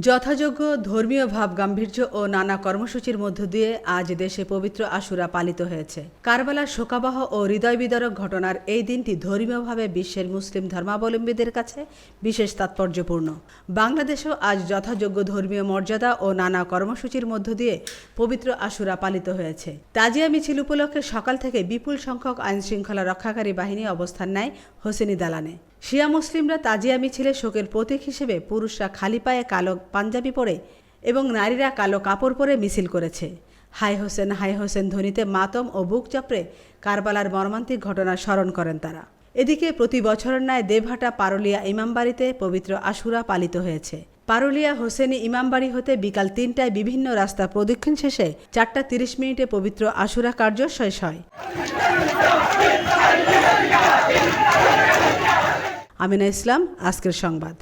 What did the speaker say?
যথাযোগ্য ধর্মীয় ভাব গাম্ভীর্য ও নানা কর্মসূচির মধ্য দিয়ে আজ দেশে পবিত্র আশুরা পালিত হয়েছে। কারবালার শোকাবহ ও হৃদয়বিদারক ঘটনার এই দিনটি ধর্মীয়ভাবে বিশ্বের মুসলিম ধর্মাবলম্বীদের কাছে বিশেষ তাৎপর্যপূর্ণ। বাংলাদেশেও আজ যথাযোগ্য ধর্মীয় মর্যাদা ও নানা কর্মসূচির মধ্য দিয়ে পবিত্র আশুরা পালিত হয়েছে। তাজিয়া মিছিল উপলক্ষে সকাল থেকে বিপুল সংখ্যক আইনশৃঙ্খলা রক্ষাকারী বাহিনী অবস্থান নেয় হোসেনি দালানে। শিয়া মুসলিমরা তাজিয়া মিছিলে শোকের প্রতীক হিসেবে পুরুষরা খালি পায়ে কালো পাঞ্জাবি পরে এবং নারীরা কালো কাপড় পরে মিছিল করেছে। হাই হোসেন ধ্বনিতে মাতম ও বুক চাপড়ে কারবালার মর্মান্তিক ঘটনা স্মরণ করেন তারা। এদিকে প্রতি বছরের ন্যায় দেবহাটা পারুলিয়া ইমামবাড়িতে পবিত্র আশুরা পালিত হয়েছে। পারুলিয়া হোসেনি ইমামবাড়ি হতে বিকাল ৩টায় বিভিন্ন রাস্তা প্রদক্ষিণ শেষে ৪টা ৩০ পবিত্র আশুরা কার্য শেষ হয়। আমিনা ইসলাম, আজকের সংবাদ।